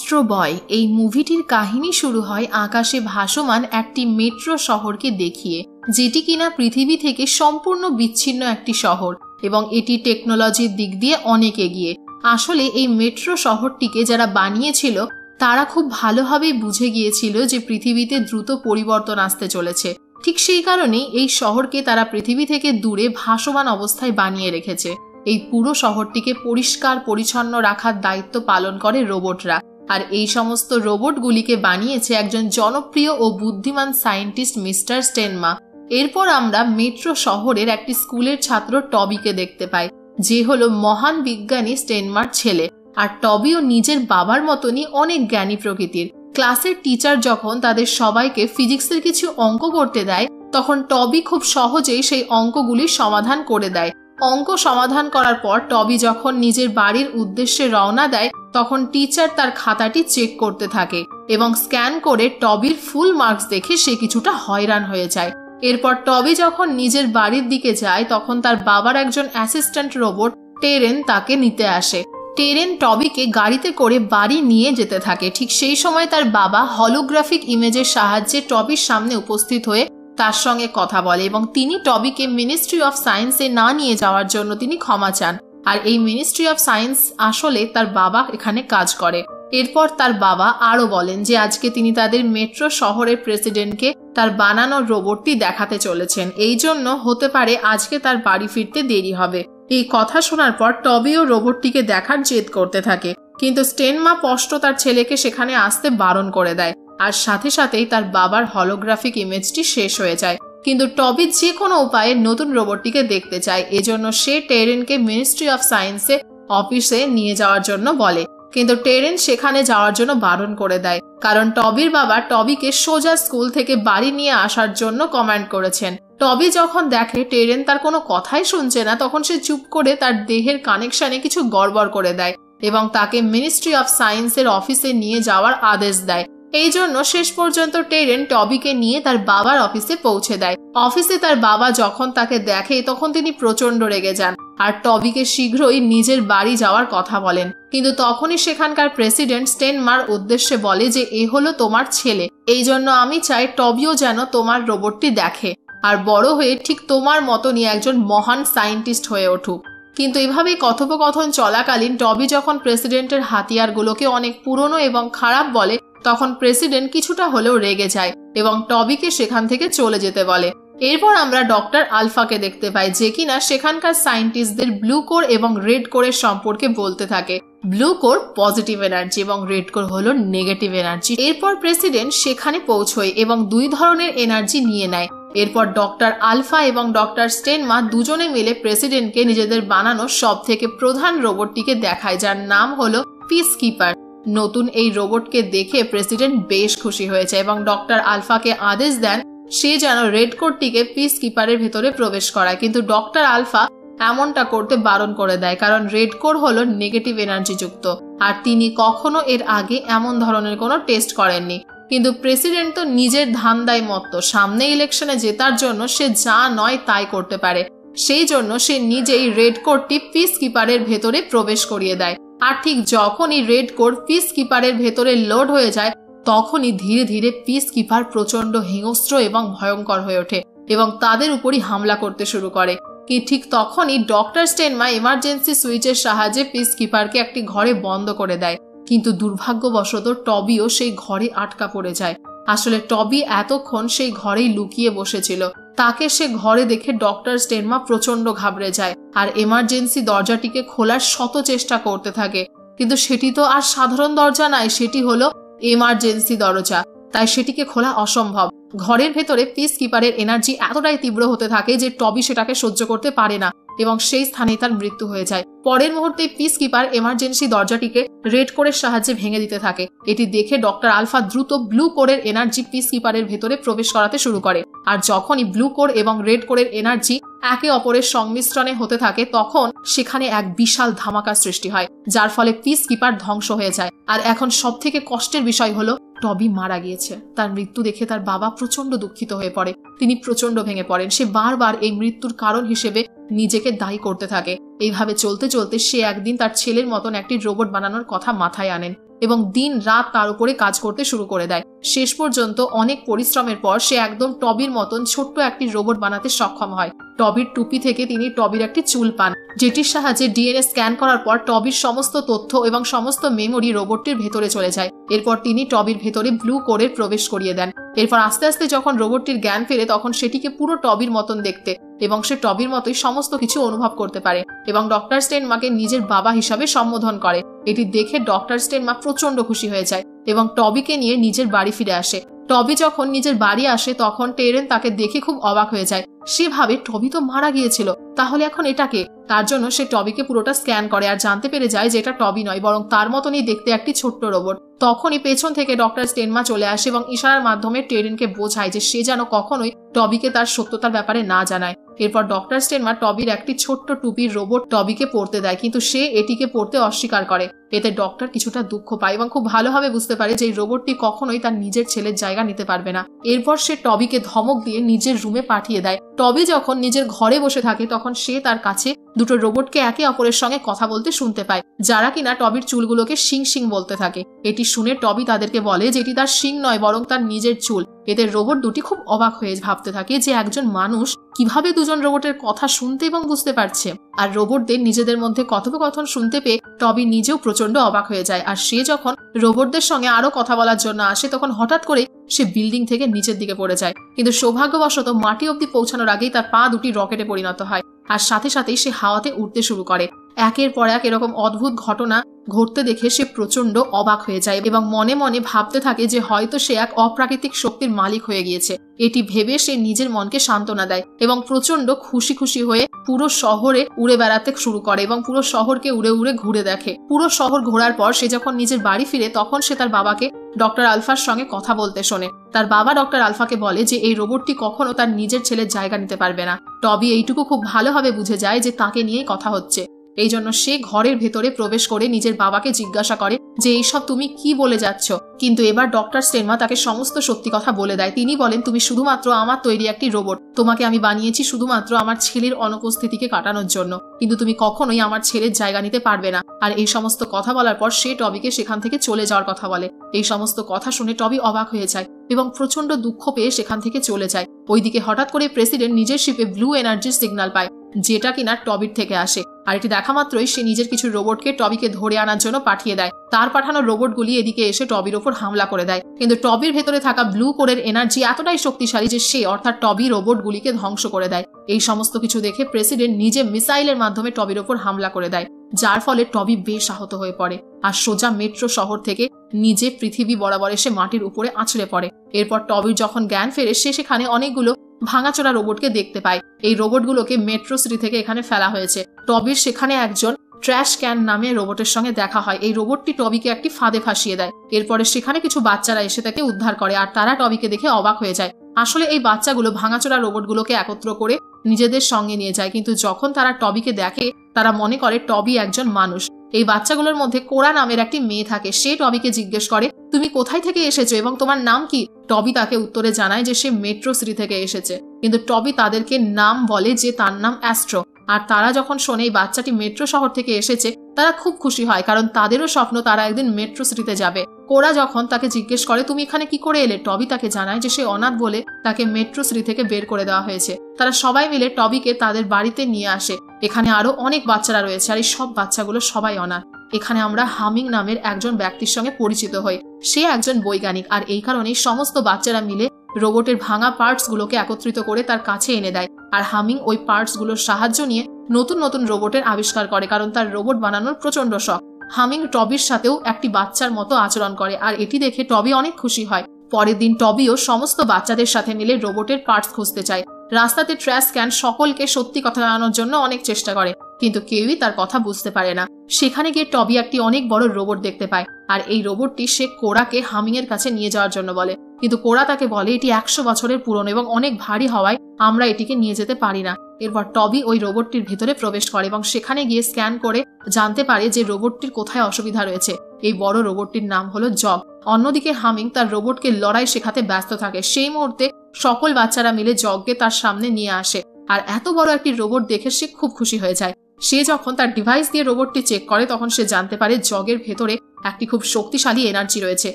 Astro বয় এই মুভিটির কাহিনী শুরু হয় আকাশে ভাসমান একটি মেট্রো শহরকে দেখিয়ে, যেটি কিনা পৃথিবী থেকে সম্পূর্ণ বিচ্ছিন্ন একটি শহর এবং এটি টেকনোলজির দিক দিয়ে অনেক এগিয়ে। আসলে এই মেট্রো শহরটিকে যারা বানিয়েছিল তারা খুব ভালোভাবেই বুঝে গিয়েছিল যে পৃথিবীতে দ্রুত পরিবর্তন আসতে চলেছে। ঠিক সেই কারণেই এই শহরকে তারা পৃথিবী থেকে দূরে ভাসমান অবস্থায় বানিয়ে রেখেছে। এই পুরো শহরটিকে পরিষ্কার পরিচ্ছন্ন রাখার দায়িত্ব পালন করে রোবটরা, আর এই সমস্ত রোবটগুলিকে বানিয়েছে একজন জনপ্রিয় ও বুদ্ধিমান সায়েন্টিস্ট মিস্টার স্টেনমা। এরপর আমরা মেট্রো শহরের একটি স্কুলের ছাত্র টবিকে দেখতে পাই, যে হলো মহান বিজ্ঞানী স্টেনমার ছেলে। আর টবিও নিজের বাবার মতনই অনেক জ্ঞানী প্রকৃতির। ক্লাসের টিচার যখন তাদের সবাইকে ফিজিক্সের কিছু অঙ্ক করতে দেয়, তখন টবি খুব সহজেই সেই অঙ্কগুলির সমাধান করে দেয়। অঙ্ক সমাধান করার পর টবি যখন নিজের বাড়ির উদ্দেশ্যে রওনা দেয়, তখন টিচার তার খাতাটি চেক করতে থাকে এবং স্ক্যান করে টবির ফুল মার্কস দেখে সে কিছুটা হয়রান হয়ে যায়। এরপর টবি যখন নিজের বাড়ির দিকে যায়, তখন তার বাবার একজন অ্যাসিস্ট্যান্ট রোবট টেরেন তাকে নিতে আসে। টেরেন টবিকে গাড়িতে করে বাড়ি নিয়ে যেতে থাকে। ঠিক সেই সময় তার বাবা হলোগ্রাফিক ইমেজের সাহায্যে টবির সামনে উপস্থিত হয়ে তার সঙ্গে কথা বলে এবং তিনি টবিকে মিনিস্ট্রি অফ সায়েন্সে না নিয়ে যাওয়ার জন্য তিনি ক্ষমা চান। আর এই মিনিস্ট্রি অফ সায়েন্স আসলে তার বাবা এখানে কাজ করে। এরপর তার বাবা আরও বলেন যে আজকে তিনি তাদের মেট্রো শহরের প্রেসিডেন্টকে তার বানানোর রোবটটি দেখাতে চলেছেন, এই জন্য হতে পারে আজকে তার বাড়ি ফিরতে দেরি হবে। এই কথা শোনার পর টবিও রোবটটিকে দেখার জেদ করতে থাকে, কিন্তু স্টেনমা স্পষ্ট তার ছেলেকে সেখানে আসতে বারণ করে দেয়। আর সাথে সাথেই তার বাবার হলোগ্রাফিক ইমেজটি শেষ হয়ে যায়। কিন্তু টবি যে কোনো উপায়ে নতুন রোবটটিকে দেখতে চায়, এজন্য সে টেরেনকে মিনিস্ট্রি অফ সায়েন্সে অফিসে নিয়ে যাওয়ার জন্য বলে। কিন্তু টেরেন সেখানে যাওয়ার জন্য বারণ করে দেয়, কারণ টবির বাবা টবিকে সোজা স্কুল থেকে বাড়ি নিয়ে আসার জন্য কমান্ড করেছেন। টবি যখন দেখে টেরেন তার কোনো কথাই শুনছে না, তখন সে চুপ করে তার দেহের কানেকশনে কিছু গড়বড় করে দেয় এবং তাকে মিনিস্ট্রি অফ সায়েন্সের অফিসে নিয়ে যাওয়ার আদেশ দেয়। এই জন্য শেষ পর্যন্ত টেরেন টবিকে নিয়ে তার বাবার অফিসে পৌঁছে দেয়। অফিসে তার বাবা যখন তাকে দেখে, তখন তিনি প্রচন্ড রেগে যান আর টবিকে শীঘ্রই নিজের বাড়ি যাওয়ার কথা বলেন। কিন্তু তখনই সেখানকার প্রেসিডেন্ট স্টেনমার উদ্দেশ্যে বলে যে এ হলো তোমার ছেলে, এই জন্য আমি চাই টবিও যেন তোমার রোবটটি দেখে আর বড় হয়ে ঠিক তোমার মতনই একজন মহান সায়েন্টিস্ট হয়ে উঠুক। কিন্তু এভাবে কথোপকথন চলাকালীন টবি যখন প্রেসিডেন্টের হাতিয়ারগুলোকে অনেক পুরনো এবং খারাপ বলে, তখন প্রেসিডেন্ট কিছুটা হলেও রেগে যায় এবং টবিকে সেখান থেকে চলে যেতে বলে। এরপর আমরা ডক্টর আলফাকে দেখতে পাই, যে কিনা সেখানকার সায়েন্টিস্টদের ব্লু কোর এবং রেড কোরের সম্পর্কে বলতে থাকে। ব্লু কোর পজিটিভ এনার্জি এবং রেড কোর হলো নেগেটিভ এনার্জি। এরপর প্রেসিডেন্ট সেখানে পৌঁছয় এবং দুই ধরনের এনার্জি নিয়ে নেয়। এরপর ডক্টর আলফা এবং ডক্টর স্টেনমা দুজনে মিলে প্রেসিডেন্টকে নিজেদের বানানো সব থেকে প্রধান রোবটটিকে দেখায়, যার নাম হলো পিস কিপার। নতুন এই রোবটকে দেখে প্রেসিডেন্ট বেশ খুশি হয়েছে এবং ডক্টর আলফাকে আদেশ দেন সে যেন রেড কোরটিকে পিস কিপারের ভেতরে প্রবেশ করায়। কিন্তু ডক্টর আলফা এমনটা করতে বারণ করে দেয়, কারণ রেড কোর হলো নেগেটিভ এনার্জি যুক্ত আর তিনি কখনো এর আগে এমন ধরনের কোনো টেস্ট করেননি। কিন্তু প্রেসিডেন্ট তো নিজের ধান্দায় মত্ত, সামনে ইলেকশনে জেতার জন্য সে যা নয় তাই করতে পারে। সেই জন্য সে নিজেই রেড কোরটি পিস কিপারের ভেতরে প্রবেশ করিয়ে দেয়। আর ঠিক যখনই রেড কোর পিস কিপারের ভেতরে লোড হয়ে যায়, তখনই ধীরে ধীরে পিস কিপার প্রচন্ড হিংস্র এবং ভয়ঙ্কর হয়ে ওঠে এবং তাদের উপরই হামলা করতে শুরু করে। কি ঠিক তখনই ডক্টর স্টেনমা এমার্জেন্সি সুইচের সাহায্যে পিস কিপারকে একটি ঘরে বন্ধ করে দেয়। কিন্তু দুর্ভাগ্যবশত টবিও সেই ঘরে আটকা পড়ে যায়। আসলে টবি এতক্ষণ সেই ঘরেই লুকিয়ে বসেছিল। তাকে সে ঘরে দেখে ডক্টর স্টেনমা প্রচন্ড ঘাবড়ে যায় আর এমার্জেন্সি দরজাটিকে খোলার শত চেষ্টা করতে থাকে। কিন্তু সেটি তো আর সাধারণ দরজা নয়, সেটি হলো এমার্জেন্সি দরজা, তাই সেটিকে খোলা অসম্ভব। ঘরের ভেতরে পিস কিপারের এনার্জি এতটাই তীব্র হতে থাকে যে টবি সেটাকে সহ্য করতে পারে না এবং সেই স্থানেই তার মৃত্যু হয়ে যায়। পরের মুহূর্তে পিস কিপার এমার্জেন্সি দরজাটিকে রেড কোরের সাহায্যে ভেঙে দিতে থাকে। এটি দেখে ডক্টর আলফা দ্রুত ব্লু কোরের এনার্জি পিস কিপারের ভেতরে প্রবেশ করাতে শুরু করে। আর যখনই ব্লু কোর এবং রেড কোরের এনার্জি একে অপরের সংমিশ্রণে হতে থাকে, তখন সেখানে এক বিশাল ধামাকা সৃষ্টি হয়, যার ফলে পিস কিপার ধ্বংস হয়ে যায়। আর এখন সব থেকে কষ্টের বিষয় হলো টবি মারা গিয়েছে। তার মৃত্যু দেখে তার বাবা প্রচন্ড দুঃখিত হয়ে পড়ে, তিনি প্রচন্ড ভেঙে পড়েন। সে বারবার এই মৃত্যুর কারণ হিসেবে নিজেকে দায়ী করতে থাকে এইভাবে চলতে চলতে সে একদিন তার ছেলের মতন একটি রোবট বানানোর কথা মাথায় আনেন এবং দিন রাত তার উপরে কাজ করতে শুরু করে দেয়। শেষ পর্যন্ত অনেক পরিশ্রমের পর সে একদম টবির মতন ছোট্ট একটি রোবট বানাতে সক্ষম হয়। টবির টুপি থেকে তিনি টবির একটি চুল পান, যেটির সাহায্যে ডিএনএ স্ক্যান করার পর টবির সমস্ত তথ্য এবং সমস্ত মেমোরি রোবটটির ভেতরে চলে যায়। এরপর তিনি টবির ভেতরে ব্লু কোডের প্রবেশ করিয়ে দেন। এরপর আস্তে আস্তে যখন রোবটটির জ্ঞান ফেরে তখন সেটিকে পুরো টবির মতন দেখতে এবং সে টবির মতোই সমস্ত কিছু অনুভব করতে পারে এবং ডক্টর স্টেনমাকে নিজের বাবা হিসাবে সম্বোধন করে। এটি দেখে ডক্টর স্টেনমা প্রচন্ড খুশি হয়ে যায় এবং টবিকে নিয়ে নিজের বাড়ি ফিরে আসে। টবি যখন নিজের বাড়ি আসে তখন টেরেন তাকে দেখে খুব অবাক হয়ে যায়। সে ভাবে টবি তো মারা গিয়েছিল, তাহলে এখন এটাকে? তার জন্য সে টবিকে পুরোটা স্ক্যান করে আর জানতে পেরে যায় যে এটা টবি নয়, বরং তার মতনই দেখতে একটি ছোট্ট রোবট। তখনই পেছন থেকে ডক্টর স্টেনমা চলে আসে এবং ইশারার মাধ্যমে টেরেনকে বোঝায় যে সে যেন কখনোই টবিকে তার সত্যতার ব্যাপারে না জানায়। এরপর ডক্টর স্টেনমা টবির একটি ছোট্ট টুপির রোবট টবিকে পরতে দেয়, কিন্তু সে এটিকে পরতে অস্বীকার করে। এতে ডক্টর কিছুটা দুঃখ পায় এবং খুব ভালোভাবে বুঝতে পারে যে এই রোবটটি কখনোই তার নিজের ছেলের জায়গা নিতে পারবে না। এরপর সে টবিকে ধমক দিয়ে নিজের রুমে পাঠিয়ে দেয়। টবি যখন নিজের ঘরে বসে থাকে তখন সে তার কাছে দুটো রোবটকে একে অপরের সঙ্গে কথা বলতে শুনতে পায়, যারা কিনা টবির চুলগুলোকে শিং শিং বলতে থাকে। এটি শুনে টবি তাদেরকে বলে যে এটি তার শিং নয়, বরং তার নিজের চুল। এতে রোবট দুটি খুব অবাক হয়ে ভাবতে থাকে যে একজন মানুষ কিভাবে দুজন রোবটের কথা শুনতে এবং বুঝতে পারছে। আর রোবটদের নিজেদের মধ্যে কথোপকথন শুনতে পেয়ে টবি নিজেও প্রচন্ড অবাক হয়ে যায়। আর সে যখন রোবটদের সঙ্গে আরো কথা বলার জন্য আসে তখন হঠাৎ করে সে বিল্ডিং থেকে নিচের দিকে পড়ে যায়, কিন্তু সৌভাগ্যবশত মাটি অব্দি পৌঁছানোর আগেই তার পা দুটি রকেটে পরিণত হয় আর সাথে সাথেই সে হাওয়াতে উঠতে শুরু করে। একের পর এক এরকম অদ্ভুত ঘটনা ঘটতে দেখে সে প্রচন্ড অবাক হয়ে যায় এবং মনে মনে ভাবতে থাকে যে হয়তো সে এক অপ্রাকৃতিক শক্তির মালিক হয়ে গিয়েছে। এটি ভেবে সে নিজের মনকে সান্ত্বনা দেয় এবং প্রচন্ড খুশি খুশি হয়ে পুরো শহরে উড়ে বেড়াতে শুরু করে এবং পুরো শহরকে উড়ে উড়ে ঘুরে দেখে। পুরো শহর ঘোরার পর সে যখন নিজের বাড়ি ফিরে তখন সে তার বাবাকে ডক্টর আলফার সঙ্গে কথা বলতে শোনে। তার বাবা ডক্টর আলফাকে বলে যে এই রোবটটি কখনো তার নিজের ছেলের জায়গা নিতে পারবে না। টবি এইটুকু খুব ভালোভাবে বুঝে যায় যে তাকে নিয়েই কথা হচ্ছে। এই জন্য সে ঘরের ভেতরে প্রবেশ করে নিজের বাবাকে জিজ্ঞাসা করে যে এইসব তুমি কি বলে যাচ্ছ। কিন্তু এবার ডক্টর স্টেনমা তাকে সমস্ত সত্যি কথা বলে দেয়। তিনি বলেন, তুমি শুধুমাত্র আমার তৈরি একটি রোবট, তোমাকে আমি বানিয়েছি শুধুমাত্র আমার ছেলের অনুপস্থিতিকে কাটানোর জন্য, কিন্তু তুমি কখনোই আমার ছেলের জায়গা নিতে পারবে না। আর এই সমস্ত কথা বলার পর সে টবিকে সেখান থেকে চলে যাওয়ার কথা বলে। এই সমস্ত কথা শুনে টবি অবাক হয়ে যায় এবং প্রচন্ড দুঃখ পেয়ে সেখান থেকে চলে যায়। ওইদিকে হঠাৎ করে প্রেসিডেন্ট নিজের শিপে ব্লু এনার্জির সিগন্যাল পায়, যেটা কিনা টবির থেকে আসে। আর এটি দেখা মাত্রই সে নিজের কিছু রোবটকে টবিকে ধরে আনার জন্য পাঠিয়ে দেয়। তার পাঠানো রোবটগুলি এদিকে এসে টবির ওপর হামলা করে দেয়, কিন্তু টবির ভেতরে থাকা ব্লু কোডের এনার্জি এতটাই শক্তিশালী যে সে অর্থাৎ টবি রোবটগুলিকে ধ্বংস করে দেয়। এই সমস্ত কিছু দেখে প্রেসিডেন্ট নিজে মিসাইলের মাধ্যমে টবির ওপর হামলা করে দেয়, যার ফলে টবি বেশ আহত হয়ে পড়ে আর সোজা মেট্রো শহর থেকে নিজে পৃথিবী বরাবর এসে মাটির উপরে আছড়ে পড়ে। এরপর টবির যখন জ্ঞান ফেরে সে সেখানে অনেকগুলো ভাঙাচোরা রোবটকে দেখতে পায়। এই রোবটগুলোকে মেট্রো সিটি থেকে এখানে ফেলা হয়েছে। টবির সেখানে একজন ট্র্যাশ ক্যান নামে রোবটের সঙ্গে দেখা হয়। এই রোবটটি টবিকে একটি ফাঁদে ফাঁসিয়ে দেয়। এরপরে সেখানে কিছু বাচ্চারা এসে তাকে উদ্ধার করে আর তারা টবিকে দেখে অবাক হয়ে যায়। আসলে এই বাচ্চাগুলো ভাঙাচোরা রোবটগুলোকে একত্র করে নিজেদের সঙ্গে নিয়ে যায়, কিন্তু যখন তারা টবিকে দেখে তারা মনে করে টবি একজন মানুষ। এই বাচ্চাগুলোর মধ্যে কোরা নামের একটি মেয়ে থাকে। সে টবিকে জিজ্ঞেস করে, তুমি কোথায় থেকে এসেছো এবং তোমার নাম কি? টবি তাকে উত্তরে জানায় যে সে মেট্রো সিটি থেকে এসেছে, কিন্তু টবি তাদেরকে নাম বলে যে তার নাম অ্যাস্ট্রো। আর তারা যখন শোনে এই বাচ্চাটি মেট্রো শহর থেকে এসেছে তারা খুব খুশি হয়, কারণ তাদেরও স্বপ্ন তারা একদিন মেট্রো সিটিতে যাবে। কোরা যখন তাকে জিজ্ঞেস করে তুমি এখানে কি করে এলে, টবি তাকে জানায় যে সে অনাথ বলে তাকে মেট্রো সিটি থেকে বের করে দেওয়া হয়েছে। তারা সবাই মিলে টবিকে তাদের বাড়িতে নিয়ে আসে। এখানে আরো অনেক বাচ্চারা রয়েছে আর এই সব বাচ্চাগুলো সবাই অনাথ। এখানে আমরা হামিং নামের একজন ব্যক্তির সঙ্গে পরিচিত হই। সে একজন বৈজ্ঞানিক আর এই কারণেই সমস্ত বাচ্চারা মিলে রোবটের ভাঙা পার্টস গুলোকে একত্রিত করে তার কাছে এনে দেয়। আর হামিং ওই পার্টস গুলোর সাহায্য নিয়ে নতুন নতুন রোবটের আবিষ্কার করে, কারণ তার রোবট বানানোর প্রচন্ড শখ। হামিং টবির সাথেও একটি বাচ্চার মতো আচরণ করে আর এটি দেখে টবি অনেক খুশি হয়। পরের দিন টবিও সমস্ত বাচ্চাদের সাথে মিলে রোবটের পার্টস খুঁজতে চায়। রাস্তাতে ট্র্যাশ ক্যান সকলকে সত্যি কথা জানানোর জন্য অনেক চেষ্টা করে, কিন্তু কেউই তার কথা বুঝতে পারে না। সেখানে গিয়ে টবি একটি অনেক বড় রোবট দেখতে পায় আর এই রোবটটি সে কোরাকে হামিং এর কাছে নিয়ে যাওয়ার জন্য বলে, কিন্তু কোরা তাকে বলে এটি 100 বছরের পুরনো এবং অনেক ভারী হওয়ায় আমরা এটিকে নিয়ে যেতে পারি না। এরপর টবি ওই রোবটটির ভেতরে প্রবেশ করে এবং সেখানে গিয়ে স্ক্যান করে জানতে পারে যে রোবটটির কোথায় অসুবিধা রয়েছে। এই বড় রোবটটির নাম হলো জগ। অন্যদিকে হামিং তার রোবটকে লড়াই শেখাতে ব্যস্ত থাকে। সেই মুহূর্তে সকল বাচ্চারা মিলে জগকে তার সামনে নিয়ে আসে আর এত বড় একটি রোবট দেখে সে খুব খুশি হয়ে যায়। সে যখন তার ডিভাইস দিয়ে রোবটটি চেক করে তখন সে জানতে পারে জগের ভেতরে একটি খুব শক্তিশালী এনার্জি রয়েছে।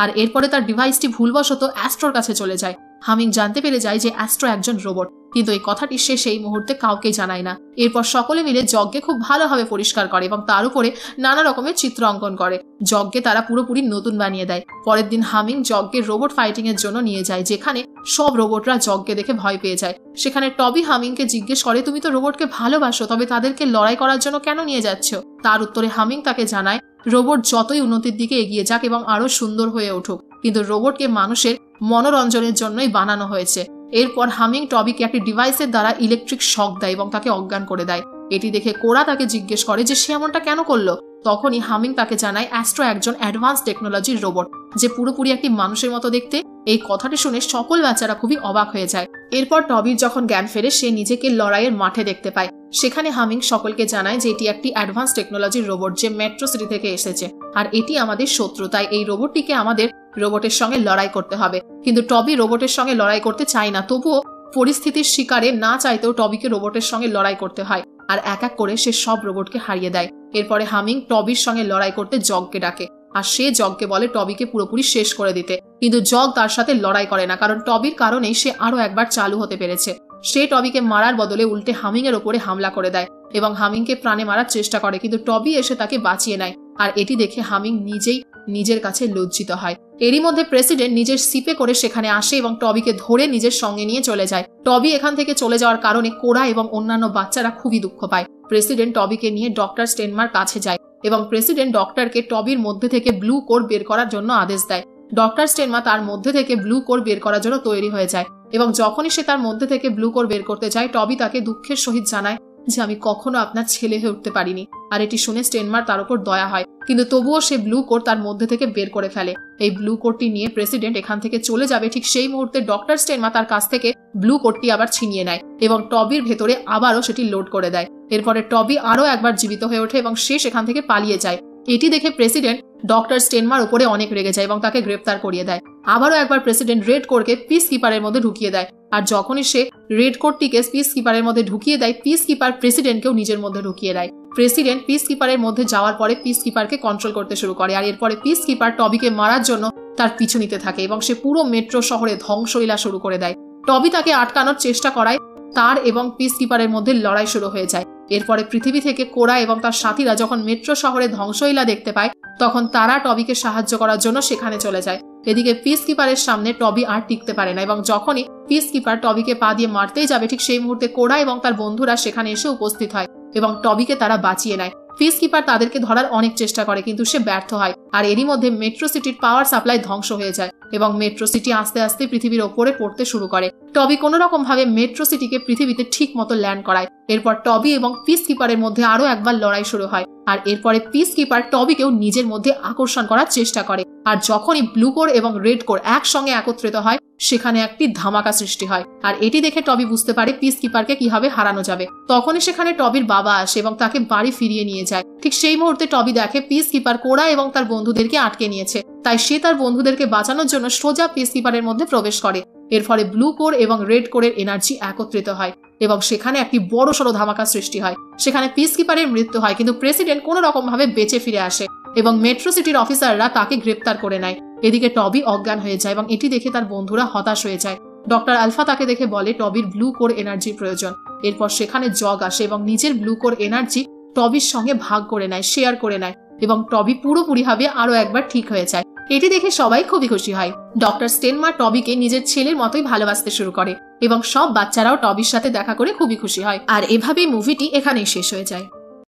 আর এরপরে তার ডিভাইসটি ভুলবশত অ্যাস্ট্রোর কাছে চলে যায়। হামিং জানতে পেরে যায় যে অ্যাস্ট্রো একজন রোবট, কিন্তু এই কথাটি সে সেই মুহূর্তে কাউকে জানায় না। এরপর সকলে মিলে যজ্ঞে খুব ভালোভাবে পরিষ্কার করে এবং তার উপরে নানা রকমের চিত্র অঙ্কন করে। যজ্ঞে তারা পুরোপুরি নতুন বানিয়ে দেয়। পরের দিন হামিং যজ্ঞের রোবট ফাইটিং এর জন্য নিয়ে যায়, যেখানে সব রোবটরা যজ্ঞে দেখে ভয় পেয়ে যায়। সেখানে টবি হামিংকে জিজ্ঞেস করে, তুমি তো রোবটকে ভালোবাসো, তবে তাদেরকে লড়াই করার জন্য কেন নিয়ে যাচ্ছ? তার উত্তরে হামিং তাকে জানায়, রোবট যতই উন্নতির দিকে এগিয়ে যাক এবং আরো সুন্দর হয়ে উঠুক, কিন্তু রোবটকে মানুষের মনোরঞ্জনের জন্যই বানানো হয়েছে। এরপর হামিং টবিকে একটি ডিভাইসের দ্বারা ইলেকট্রিক শক দেয় এবং তাকে অজ্ঞান করে দেয়। এটি দেখে কোরা তাকে জিজ্ঞেস করে যে সে এমনটা কেন করলো। তখনই হামিং তাকে জানায় অ্যাস্ট্রো একজন অ্যাডভান্স টেকনোলজির রোবট, যে পুরোপুরি একটি মানুষের মতো দেখতে। এই কথাটি শুনে সকল বাচ্চারা খুবই অবাক হয়ে যায়। এরপর টবির যখন জ্ঞান ফেরে সে নিজেকে লড়াইয়ের মাঠে দেখতে পায়। সেখানে হামিং সকলকে জানায় যে এটি একটি অ্যাডভান্স টেকনোলজির রোবট যে মেট্রো সিটি থেকে এসেছে, আর এটি আমাদের শত্রু, তাই এই রোবটটিকে আমাদের রোবটের সঙ্গে লড়াই করতে হবে। কিন্তু টবি রোবটের সঙ্গে লড়াই করতে চায় না, তবুও পরিস্থিতির শিকারে না চাইতেও টবিকে রোবটের সঙ্গে লড়াই করতে হয়, আর এক এক করে সে সব রোবটকে হারিয়ে দেয়। এরপরে হামিং টবির সঙ্গে লড়াই করতে জগকে ডাকে, আর সে জগকে বলে টবিকে পুরোপুরি শেষ করে দিতে। কিন্তু জগ তার সাথে লড়াই করে না, কারণ টবির কারণেই সে আরো একবার চালু হতে পেরেছে। সে টবিকে মারার বদলে উল্টে হামিং এর ওপরে হামলা করে দেয় এবং হামিংকে প্রাণে মারার চেষ্টা করে, কিন্তু টবি এসে তাকে বাঁচিয়ে নেয়। আর এটি দেখে হামিং নিজেই নিজের কাছে লজ্জিত হয়। এরই মধ্যে প্রেসিডেন্ট নিজের সিপে করে সেখানে আসে এবং টবিকে ধরে নিজের সঙ্গে নিয়ে চলে যায়। টবি এখান থেকে চলে যাওয়ার কারণে কোরা এবং অন্যান্য বাচ্চারা খুবই দুঃখ পায়। প্রেসিডেন্ট টবিকে নিয়ে ডক্টর স্টেনমার কাছে যায় এবং প্রেসিডেন্ট ডক্টরকে টবির মধ্যে থেকে ব্লু কোর বের করার জন্য আদেশ দেয়। ডক্টর স্টেনমা তার মধ্যে থেকে ব্লু কোর বের করার জন্য তৈরি হয়ে যায় এবং যখনই সে তার মধ্যে থেকে ব্লু কোর বের করতে যায়, টবি তাকে দুঃখের সহিত জানায় যে আমি কখনো আপনার ছেলে হয়ে উঠতে পারিনি। আর এটি শুনে স্টেনমার তার উপর দয়া হয়, কিন্তু তবুও সে ব্লু কোর তার মধ্যে থেকে বের করে ফেলে। এই ব্লু কোরটি নিয়ে প্রেসিডেন্ট এখান থেকে চলে যাবে, ঠিক সেই মুহূর্তে ডক্টর স্টেনমা তার কাছ থেকে ব্লু কোরটি আবার ছিনিয়ে নেয় এবং টবির ভেতরে আবারও সেটি লোড করে দেয়। এরপরে টবি আরও একবার জীবিত হয়ে ওঠে এবং সে সেখান থেকে পালিয়ে যায়। এটি দেখে প্রেসিডেন্ট ডক্টর স্টেনমার উপরে অনেক রেগে যায় এবং তাকে গ্রেপ্তার করিয়ে দেয়। আবারও একবার প্রেসিডেন্ট রেড কোরকে পিস কিপারের মধ্যে ঢুকিয়ে দেয়, আর যখনই সে রেড কোরটিকে পিস কিপারের মধ্যে ঢুকিয়ে দেয়, পিস কিপার প্রেসিডেন্টকেও নিজের মধ্যে ঢুকিয়ে দেয়। প্রেসিডেন্ট পিস কিপারের মধ্যে যাওয়ার পরে পিস কিপারকে কন্ট্রোল করতে শুরু করে, আর এরপরে পিস কিপার টবিকে মারার জন্য তার পিছু নিতে থাকে এবং সে পুরো মেট্রো শহরে ধ্বংসলীলা শুরু করে দেয়। টবি তাকে আটকানোর চেষ্টা করায়, তার এবং পিস কিপারের মধ্যে লড়াই শুরু হয়ে যায়। এরপরে পৃথিবী থেকে কোরা এবং তার সাথীরা যখন মেট্রো শহরে ধ্বংসলীলা দেখতে পায়, তখন তারা টবিকে সাহায্য করার জন্য সেখানে চলে যায়। এদিকে পিস কিপারের সামনে টবি আর টিকতে পারে না এবং যখনই পিস কিপার টবিকে পা দিয়ে মারতেই যাবে, ঠিক সেই মুহূর্তে কোরা এবং তার বন্ধুরা সেখানে এসে উপস্থিত হয় এবং টবিকে তারা বাঁচিয়ে নেয়। পিস কিপার তাদেরকে ধরার অনেক চেষ্টা করে, কিন্তু সে ব্যর্থ হয়। আর এরই মধ্যে মেট্রো সিটির পাওয়ার সাপ্লাই ধ্বংস হয়ে যায় এবং মেট্রো সিটি আস্তে আস্তে পৃথিবীর ওপরে পড়তে শুরু করে। টবি কোনো রকম ভাবে মেট্রো সিটিকে পৃথিবীতে ঠিক মতো ল্যান্ড করায়। এরপর টবি এবং পিস কিপারের মধ্যে আরো একবার লড়াই শুরু হয়, আর এরপরে পিস কিপার টবিকেও নিজের মধ্যে আকর্ষণ করার চেষ্টা করে। আর যখনই ব্লু কোর এবং রেড কোর একসঙ্গে একত্রিত হয়, সেখানে একটি ধামাকা সৃষ্টি হয়। আর এটি দেখে টবি বুঝতে পারে পিস কিপারকে কিভাবে হারানো যাবে। তখনই সেখানে টবির বাবা আসে এবং তাকে বাড়ি ফিরিয়ে নিয়ে যায়। ঠিক সেই মুহূর্তে টবি দেখে পিস কিপার কোরা এবং তার বন্ধুদেরকে আটকে নিয়েছে, তাই সে তার বন্ধুদেরকে বাঁচানোর জন্য সোজা পিস কিপারের মধ্যে প্রবেশ করে। এর ফলে ব্লু কোর এবং রেড কোরের এনার্জি একত্রিত হয় এবং সেখানে একটি বড় সড়ো ধামাকা সৃষ্টি হয়। সেখানে পিস কিপারের মৃত্যু হয়, কিন্তু প্রেসিডেন্ট কোনো রকম ভাবে বেঁচে ফিরে আসে এবং মেট্রো সিটির অফিসাররা তাকে গ্রেপ্তার করে নেয়। এদিকে টবি অজ্ঞান হয়ে যায় এবং এটি দেখে তার বন্ধুরা হতাশ হয়ে যায়। ডক্টর আলফা তাকে দেখে বলে টবির ব্লু কোর এনার্জির প্রয়োজন। এরপর সেখানে জগ আসে এবং নিজের ব্লু কোর এনার্জি টবির সঙ্গে ভাগ করে নেয়, শেয়ার করে নেয় এবং টবি পুরোপুরিভাবে আরো একবার ঠিক হয়ে যায়। এটি দেখে সবাই খুবই খুশি হয়। ডক্টর স্টেনমার টবিকে নিজের ছেলের মতোই ভালোবাসতে শুরু করে এবং সব বাচ্চারাও টবির সাথে দেখা করে খুবই খুশি হয়। আর এভাবেই মুভিটি এখানেই শেষ হয়ে যায়।